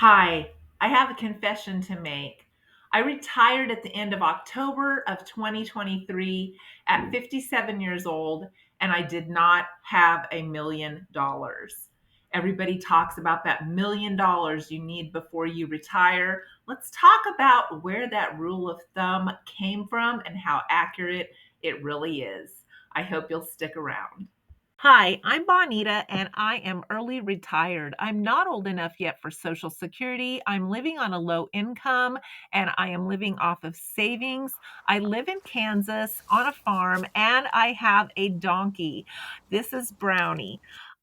Hi, I have a confession to make. I retired at the end of October of 2023 at 57 years old, and I did not have $1 million. Everybody talks about that $1 million you need before you retire. Let's talk about where that rule of thumb came from and how accurate it really is. I hope you'll stick around. Hi, I'm Bonita and I am early retired. I'm not old enough yet for Social Security. I'm living on a low income and I am living off of savings. I live in Kansas on a farm and I have a donkey. This is Brownie.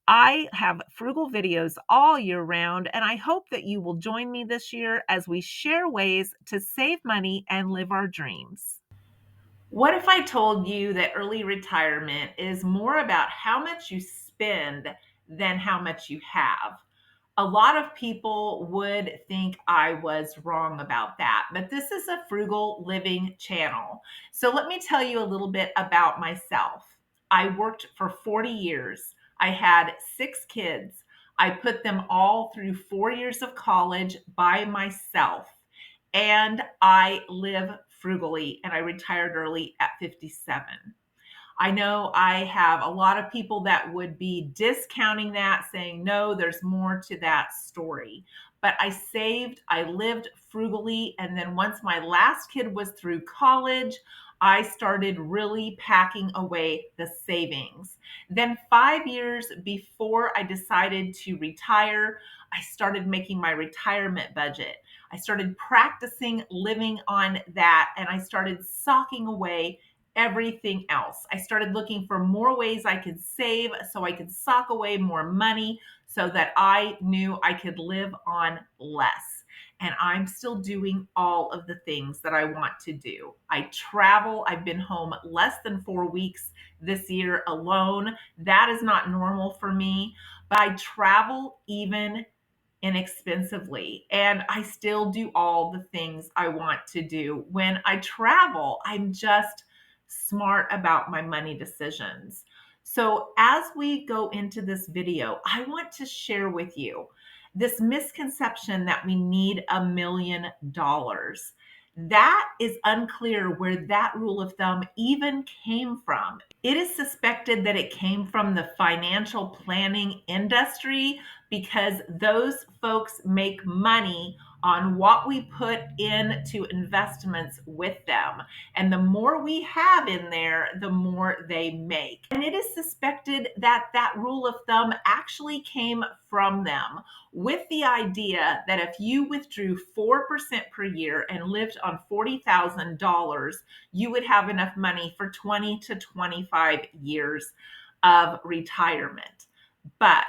I have frugal videos all year round, and I hope that you will join me this year as we share ways to save money and live our dreams. What if I told you that early retirement is more about how much you spend than how much you have? A lot of people would think I was wrong about that, but this is a frugal living channel. So let me tell you a little bit about myself. I worked for 40 years. I had 6 kids. I put them all through 4 years of college by myself. And I live frugally and I retired early at 57. I know I have a lot of people that would be discounting that, saying, no, there's more to that story. But I saved, I lived frugally. And then once my last kid was through college, I started really packing away the savings. Then, 5 years before I decided to retire, I started making my retirement budget. I started practicing living on that and I started socking away everything else. I started looking for more ways I could save so I could sock away more money so that I knew I could live on less. And I'm still doing all of the things that I want to do. I travel. I've been home less than 4 weeks this year alone. That is not normal for me, but I travel even inexpensively. And I still do all the things I want to do. When I travel, I'm just smart about my money decisions. So, as we go into this video, I want to share with you this misconception that we need $1 million. That is unclear where that rule of thumb even came from. It is suspected that it came from the financial planning industry because those folks make money on what we put into investments with them. And the more we have in there, the more they make. And it is suspected that that rule of thumb actually came from them with the idea that if you withdrew 4% per year and lived on $40,000, you would have enough money for 20 to 25 years of retirement. But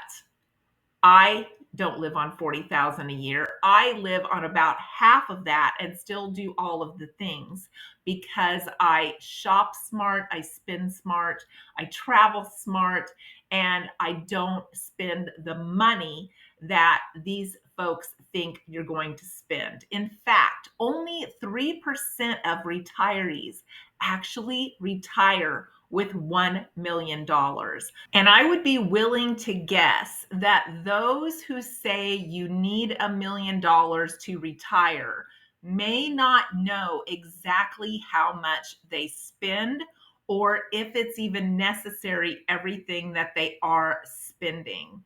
I don't live on 40,000 a year. I live on about half of that and still do all of the things because I shop smart, I spend smart, I travel smart, and I don't spend the money that these folks think you're going to spend. In fact, only 3% of retirees actually retire with $1 million. And I would be willing to guess that those who say you need $1 million to retire may not know exactly how much they spend or if it's even necessary, everything that they are spending.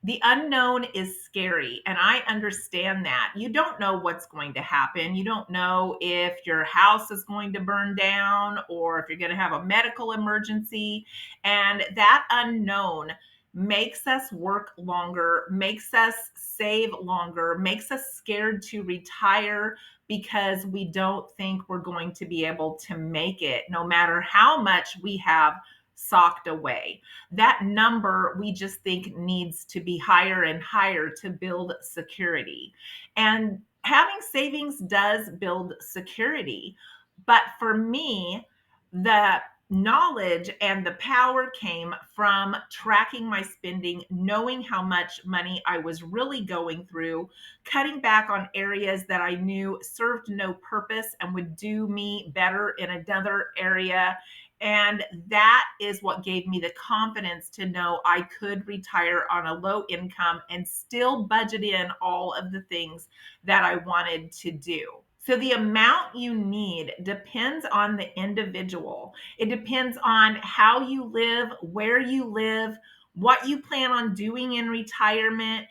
The unknown is scary, and I understand that. You don't know what's going to happen. You don't know if your house is going to burn down or if you're going to have a medical emergency. And that unknown makes us work longer, makes us save longer, makes us scared to retire because we don't think we're going to be able to make it no matter how much we have socked away. That number we just think needs to be higher and higher to build security. And having savings does build security. But for me, the knowledge and the power came from tracking my spending, knowing how much money I was really going through, cutting back on areas that I knew served no purpose and would do me better in another area, And that is what gave me the confidence to know I could retire on a low income and still budget in all of the things that I wanted to do. So the amount you need depends on the individual. It depends on how you live, where you live, what you plan on doing in retirement.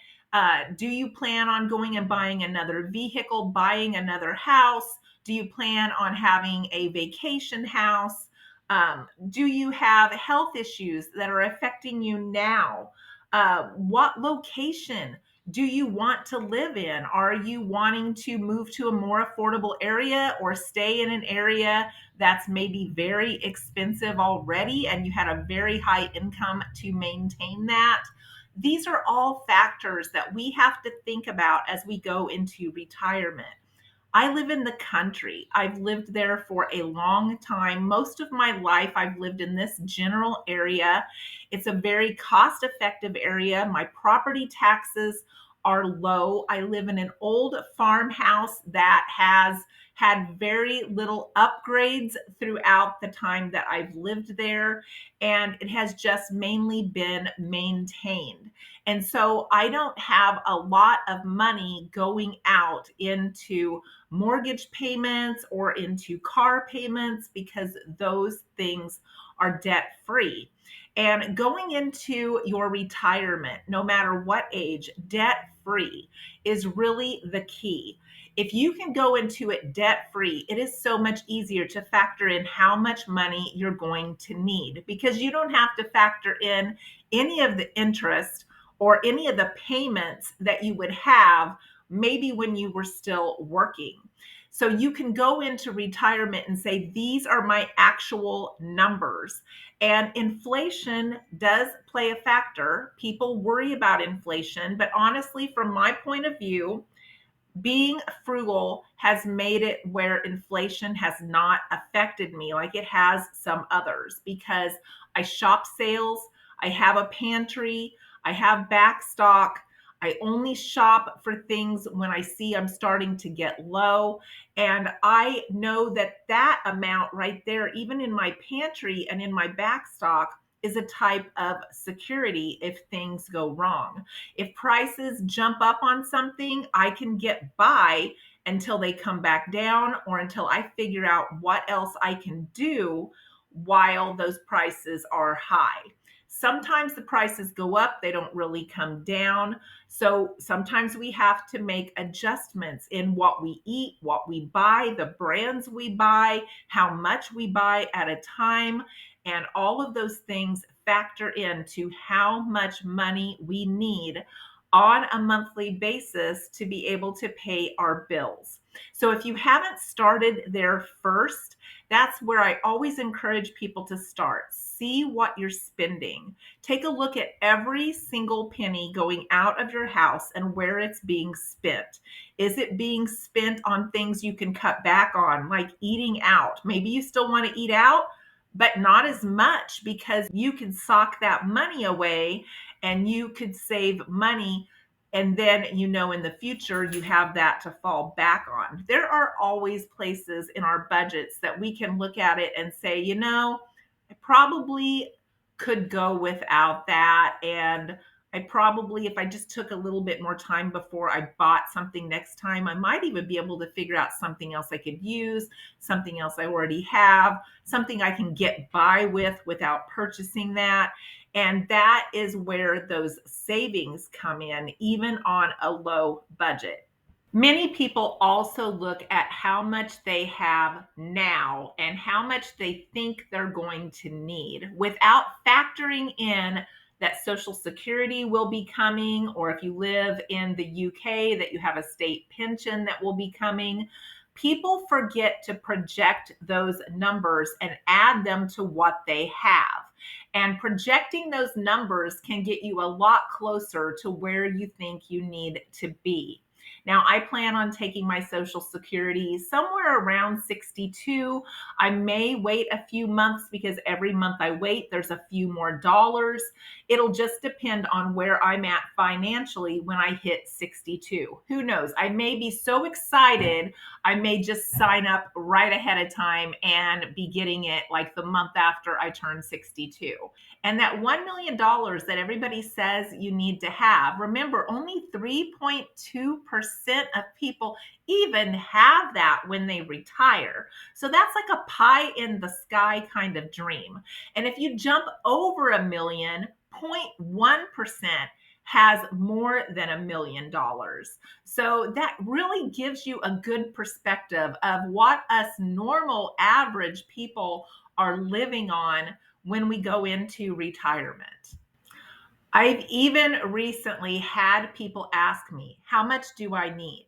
Do you plan on going and buying another vehicle, buying another house? Do you plan on having a vacation house? Do you have health issues that are affecting you now? What location do you want to live in? Are you wanting to move to a more affordable area or stay in an area that's maybe very expensive already and you had a very high income to maintain that? These are all factors that we have to think about as we go into retirement. I live in the country. I've lived there for a long time. Most of my life, I've lived in this general area. It's a very cost effective area. My property taxes are low. I live in an old farmhouse that has had very little upgrades throughout the time that I've lived there, and it has just mainly been maintained. And so I don't have a lot of money going out into mortgage payments or into car payments because those things are debt free. And going into your retirement, no matter what age, debt free is really the key. If you can go into it debt free, it is so much easier to factor in how much money you're going to need because you don't have to factor in any of the interest or any of the payments that you would have maybe when you were still working. So you can go into retirement and say, these are my actual numbers. And inflation does play a factor. People worry about inflation, but honestly, from my point of view, being frugal has made it where inflation has not affected me like it has some others because I shop sales, I have a pantry, I have back stock. I only shop for things when I see I'm starting to get low. And I know that that amount right there, even in my pantry and in my back stock, is a type of security if things go wrong. If prices jump up on something, I can get by until they come back down or until I figure out what else I can do while those prices are high. Sometimes the prices go up, they don't really come down. So sometimes we have to make adjustments in what we eat, what we buy, the brands we buy, how much we buy at a time. And all of those things factor into how much money we need on a monthly basis to be able to pay our bills. So if you haven't started there first, that's where I always encourage people to start. See what you're spending. Take a look at every single penny going out of your house and where it's being spent. Is it being spent on things you can cut back on, like eating out? Maybe you still want to eat out, but not as much because you can sock that money away and you could save money. And then, in the future, you have that to fall back on. There are always places in our budgets that we can look at it and say, I probably could go without that. And I probably, if I just took a little bit more time before I bought something next time, I might even be able to figure out something else I could use, something else I already have, something I can get by with without purchasing that. And that is where those savings come in, even on a low budget. Many people also look at how much they have now and how much they think they're going to need without factoring in that Social Security will be coming, or if you live in the UK, that you have a state pension that will be coming. People forget to project those numbers and add them to what they have. And projecting those numbers can get you a lot closer to where you think you need to be. Now, I plan on taking my Social Security somewhere around 62. I may wait a few months because every month I wait, there's a few more dollars. It'll just depend on where I'm at financially when I hit 62. Who knows? I may be so excited, I may just sign up right ahead of time and be getting it like the month after I turn 62. And that $1 million dollars that everybody says you need to have, remember, only 3.2% of people even have that when they retire. So that's like a pie in the sky kind of dream. And if you jump over a million, 0.1% has more than $1 million. So that really gives you a good perspective of what us normal average people are living on when we go into retirement. I've even recently had people ask me, how much do I need?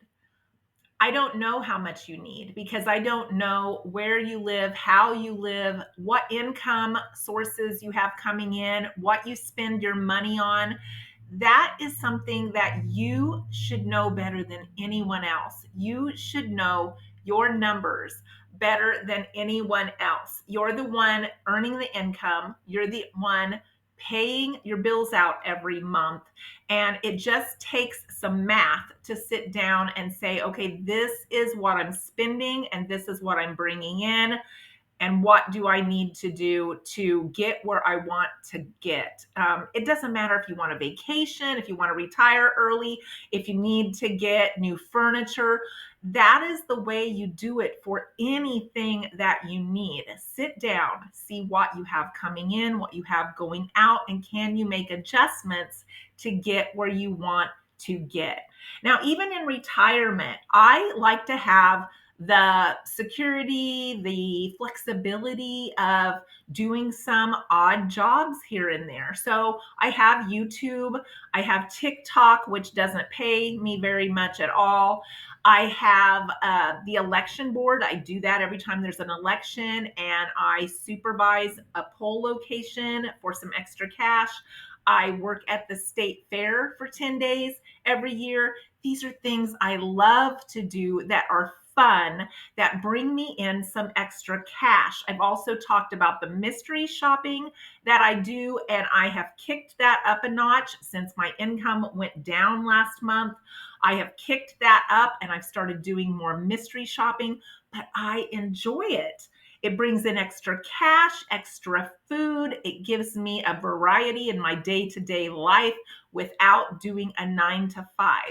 I don't know how much you need because I don't know where you live, how you live, what income sources you have coming in, what you spend your money on. That is something that you should know better than anyone else. You should know your numbers better than anyone else. You're the one earning the income, you're the one paying your bills out every month. And it just takes some math to sit down and say, okay, this is what I'm spending and this is what I'm bringing in. And what do I need to do to get where I want to get? It doesn't matter if you want a vacation, if you want to retire early, if you need to get new furniture. That is the way you do it for anything that you need. Sit down, see what you have coming in, what you have going out, and can you make adjustments to get where you want to get? Now, even in retirement, I like to have the security, the flexibility of doing some odd jobs here and there. So I have YouTube, I have TikTok, which doesn't pay me very much at all. I have the election board. I do that every time there's an election, and I supervise a poll location for some extra cash. I work at the state fair for 10 days every year. These are things I love to do that are fun, that bring me in some extra cash. I've also talked about the mystery shopping that I do, and I have kicked that up a notch since my income went down last month. I have kicked that up and I've started doing more mystery shopping, but I enjoy it. It brings in extra cash, extra food. It gives me a variety in my day to day life without doing a 9 to 5.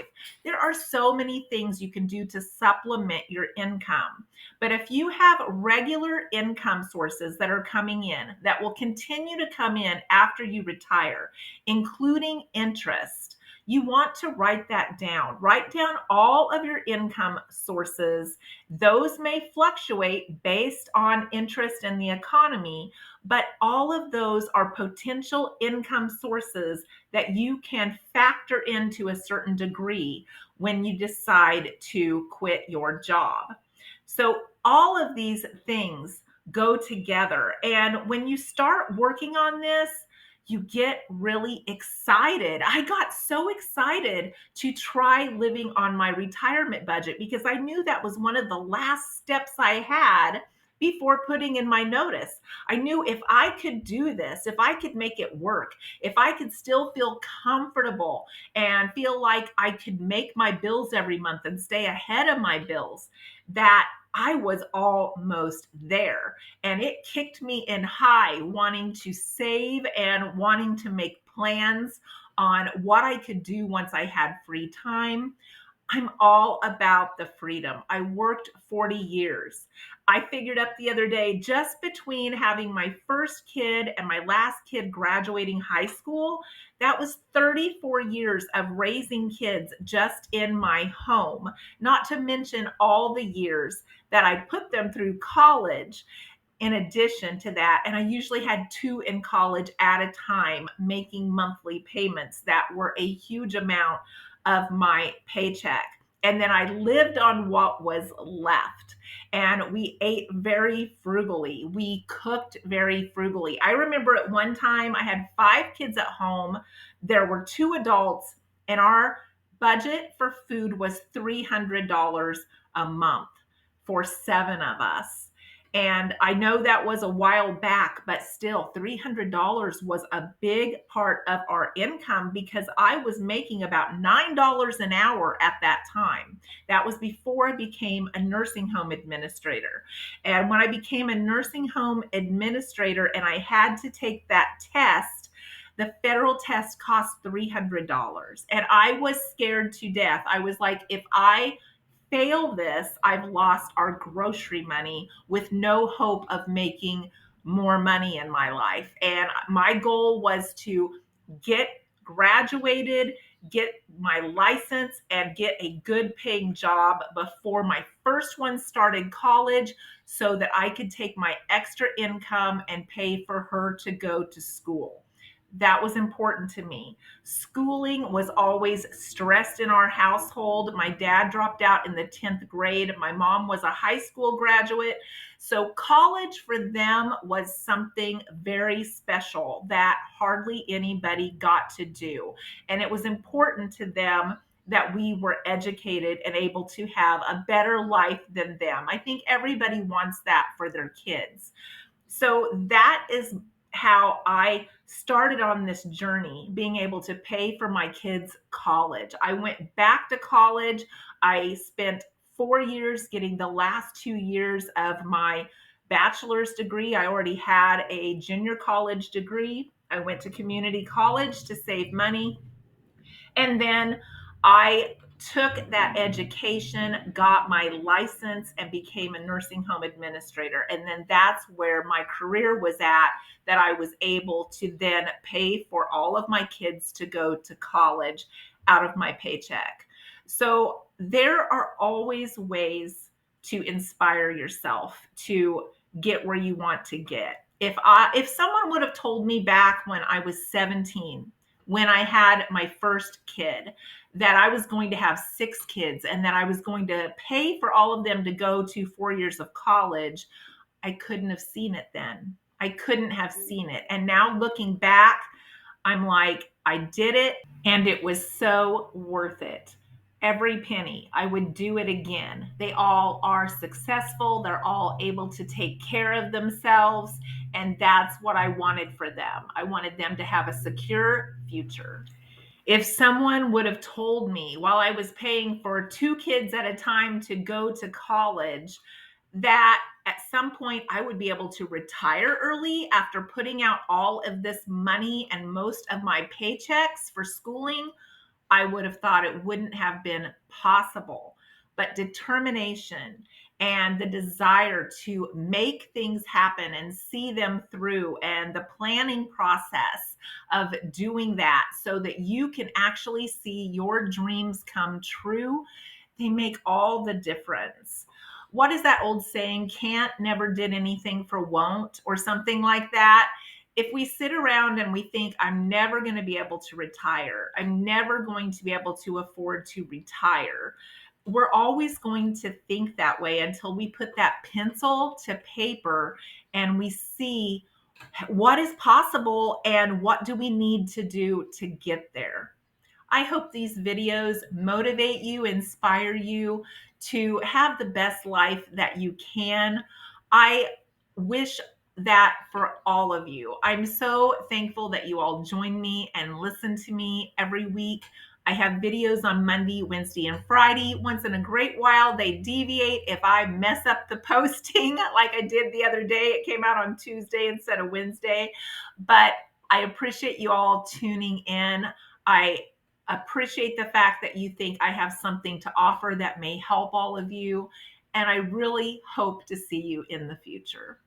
There are so many things you can do to supplement your income. But if you have regular income sources that are coming in, that will continue to come in after you retire, including interest, you want to write that down. Write down all of your income sources. Those may fluctuate based on interest in the economy, but all of those are potential income sources that you can factor into a certain degree when you decide to quit your job. So all of these things go together. And when you start working on this, you get really excited. I got so excited to try living on my retirement budget because I knew that was one of the last steps I had before putting in my notice. I knew if I could do this, if I could make it work, if I could still feel comfortable and feel like I could make my bills every month and stay ahead of my bills, that I was almost there. And it kicked me in high, wanting to save and wanting to make plans on what I could do once I had free time. I'm all about the freedom. I worked 40 years. I figured up the other day, just between having my first kid and my last kid graduating high school, that was 34 years of raising kids just in my home, not to mention all the years that I put them through college in addition to that. And I usually had two in college at a time, making monthly payments that were a huge amount of my paycheck. And then I lived on what was left. And we ate very frugally. We cooked very frugally. I remember at one time I had 5 kids at home. There were 2 adults, and our budget for food was $300 a month for 7 of us. And I know that was a while back, but still, $300 was a big part of our income because I was making about $9 an hour at that time. That was before I became a nursing home administrator. And when I became a nursing home administrator and I had to take that test, the federal test cost $300. And I was scared to death. I was like, if I fail this, I've lost our grocery money with no hope of making more money in my life. And my goal was to get graduated, get my license, and get a good paying job before my first one started college so that I could take my extra income and pay for her to go to school. That was important to me. Schooling was always stressed in our household. My dad dropped out in the 10th grade. My mom was a high school graduate. So college for them was something very special that hardly anybody got to do. And it was important to them that we were educated and able to have a better life than them. I think everybody wants that for their kids. So that is how I started on this journey, being able to pay for my kids' college. I went back to college. I spent 4 years getting the last 2 years of my bachelor's degree. I already had a junior college degree. I went to community college to save money. And then I took that education, got my license, and became a nursing home administrator. And then that's where my career was at, that I was able to then pay for all of my kids to go to college out of my paycheck. So there are always ways to inspire yourself to get where you want to get. If someone would have told me back when I was 17, when I had my first kid, that I was going to have 6 kids and that I was going to pay for all of them to go to 4 years of college, I couldn't have seen it then. I couldn't have seen it. And now looking back, I'm like, I did it and it was so worth it. Every penny. I would do it again. They all are successful. They're all able to take care of themselves. And that's what I wanted for them. I wanted them to have a secure future. If someone would have told me while I was paying for 2 kids at a time to go to college that at some point I would be able to retire early after putting out all of this money and most of my paychecks for schooling, I would have thought it wouldn't have been possible. But determination and the desire to make things happen and see them through, and the planning process of doing that so that you can actually see your dreams come true, they make all the difference. What is that old saying? Can't, never did anything for won't, or something like that. If we sit around and we think, I'm never going to be able to retire, I'm never going to be able to afford to retire, we're always going to think that way until we put that pencil to paper and we see what is possible and what do we need to do to get there. I hope these videos motivate you, inspire you to have the best life that you can. I wish that for all of you. I'm so thankful that you all join me and listen to me every week. I have videos on Monday, Wednesday, and Friday. Once in a great while, they deviate. If I mess up the posting like I did the other day, it came out on Tuesday instead of Wednesday. But I appreciate you all tuning in. I appreciate the fact that you think I have something to offer that may help all of you. And I really hope to see you in the future.